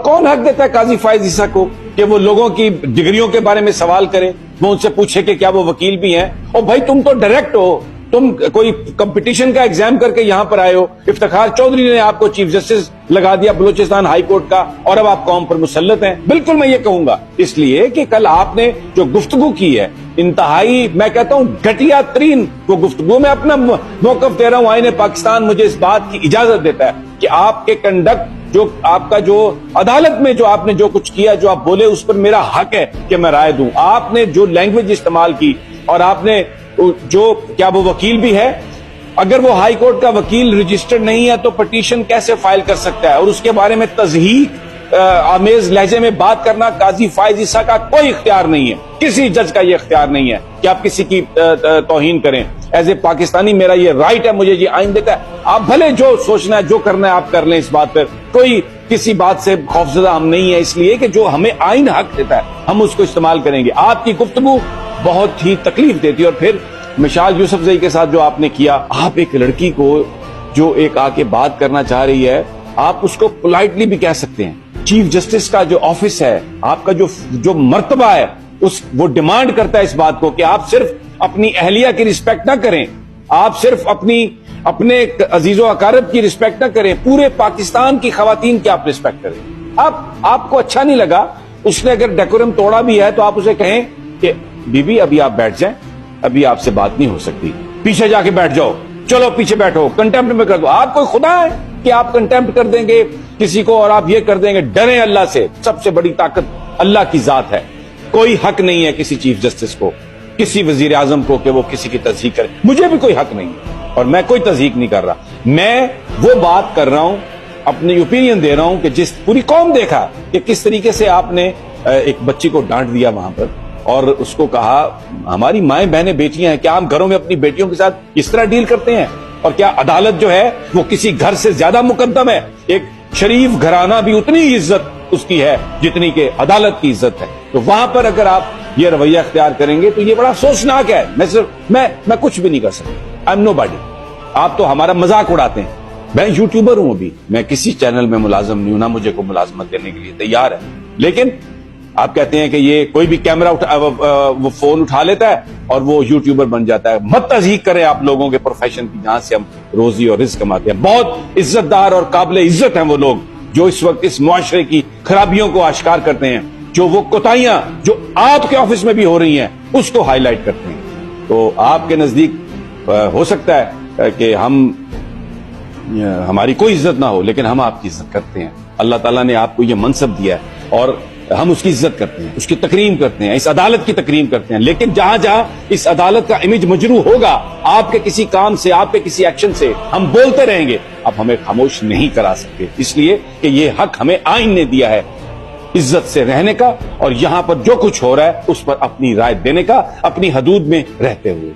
कौन हक देता है काजी फायज ईसा को कि वो लोगों की डिग्रियों के बारे में सवाल करे, वो उनसे पूछे कि क्या वो वकील भी हैं? और भाई तुम तो डायरेक्ट हो, तुम कोई कंपटीशन का एग्जाम करके यहां पर आए हो। इफ्तिखार चौधरी ने आपको चीफ जस्टिस लगा दिया बलूचिस्तान हाई कोर्ट का, और अब आप कौम पर मुसल्लत हैं। बिल्कुल मैं ये कहूंगा, इसलिए कि कल आपने जो गुफ्तगू की है इंतहाई, मैं कहता हूं घटिया तरीन वो गुफ्तगू। मैं अपना मौकफ दे रहा हूं, आईने पाकिस्तान मुझे इस बात की इजाजत देता है कि आपके कंडक्ट, जो आपका जो अदालत में जो आपने जो कुछ किया, जो आप बोले, उस पर मेरा हक है कि मैं राय दूं। आपने जो लैंग्वेज इस्तेमाल की, और आपने जो, क्या वो वकील भी है? अगर वो हाई कोर्ट का वकील रजिस्टर्ड नहीं है तो पटिशन कैसे फाइल कर सकता है? और उसके बारे में तज़हीक आमेज लहजे में बात करना काजी फायज ईसा का कोई इख्तियार नहीं है, किसी जज का ये इख्तियार नहीं है कि आप किसी की तौहीन करें। एज ए पाकिस्तानी मेरा ये राइट है, मुझे ये आइन देता है। आप भले जो सोचना है, जो करना है आप कर लें, इस बात पर कोई किसी बात से खौफजदा हम नहीं है, इसलिए कि जो हमें आइन हक देता है हम उसको इस्तेमाल करेंगे। आपकी गुफ्तगू बहुत ही तकलीफ देती है। और फिर मिसाल यूसुफजई के साथ जो आपने किया, आप एक लड़की को जो एक आके बात करना चाह रही है, आप उसको पोलाइटली भी कह सकते हैं। चीफ जस्टिस का जो ऑफिस है, आपका जो मर्तबा है, वो डिमांड करता है इस बात को कि आप सिर्फ अपनी अहलिया की रिस्पेक्ट ना करें, आप सिर्फ अपने अजीजो अकारब की रिस्पेक्ट ना करें, पूरे पाकिस्तान की खवातीन की आप रिस्पेक्ट करें। आपको अच्छा नहीं लगा, उसने अगर डेकोरम तोड़ा भी है तो आप उसे कहें कि बीबी अभी आप बैठ जाएं, अभी आपसे बात नहीं हो सकती, पीछे जाके बैठ जाओ, चलो पीछे बैठो, कंटेम्प्ट में कर दो। आप कोई खुदा है कि आप कंटेम्प्ट कर देंगे किसी को और आप ये कर देंगे? डरे अल्लाह से, सबसे बड़ी ताकत अल्लाह की जात है। कोई हक नहीं है किसी चीफ जस्टिस को, किसी वजीर आजम को कि वो किसी की तस्दीक करे। मुझे भी कोई हक नहीं है और मैं कोई तस्दीक नहीं कर रहा। मैं वो बात कर रहा हूं, अपनी ओपिनियन दे रहा हूं कि जिस पूरी कौम देखा कि किस तरीके से आपने एक बच्ची को डांट दिया वहां पर और उसको कहा हमारी माएं बहनें बेटियां हैं, क्या हम घरों में अपनी बेटियों के साथ इस तरह डील करते हैं? और क्या अदालत जो है वो किसी घर से ज्यादा मुकद्दम है? एक शरीफ घराना भी उतनी इज्जत उसकी है जितनी कि अदालत की इज्जत है। तो वहां पर अगर आप ये रवैया इख्तियार करेंगे तो ये बड़ा अफसोसनाक है। मैं कुछ भी नहीं कर सकता, आई एम नोबडी। आप तो हमारा मजाक उड़ाते हैं। मैं यूट्यूबर हूं, अभी मैं किसी चैनल में मुलाजम नहीं हूं, ना मुझे को मुलाजमत देने के लिए तैयार है। लेकिन आप कहते हैं कि ये कोई भी कैमरा वो फोन उठा लेता है और वो यूट्यूबर बन जाता है। मत तज़हीक करें आप लोगों के प्रोफेशन की, जहां से हम रोजी और रिज़्क कमाते हैं। बहुत इज्जतदार और काबिल इज्जत हैं वो लोग जो इस वक्त इस मुआशरे की खराबियों को आश्कार करते हैं, जो वो कोताहियां जो आपके ऑफिस में भी हो रही हैं उसको हाईलाइट करते हैं। तो आपके नजदीक हो सकता है कि हमारी कोई इज्जत ना हो, लेकिन हम आपकी इज्जत करते हैं। अल्लाह ताला ने आपको ये मनसब दिया है और हम उसकी इज्जत करते हैं, उसकी तकरीम करते हैं, इस अदालत की तकरीम करते हैं। लेकिन जहां जहां इस अदालत का इमेज मजरू होगा आपके किसी काम से, आपके किसी एक्शन से, हम बोलते रहेंगे। आप हमें खामोश नहीं करा सकते, इसलिए कि ये हक हमें आइन ने दिया है इज्जत से रहने का और यहां पर जो कुछ हो रहा है उस पर अपनी राय देने का, अपनी हदूद में रहते हुए।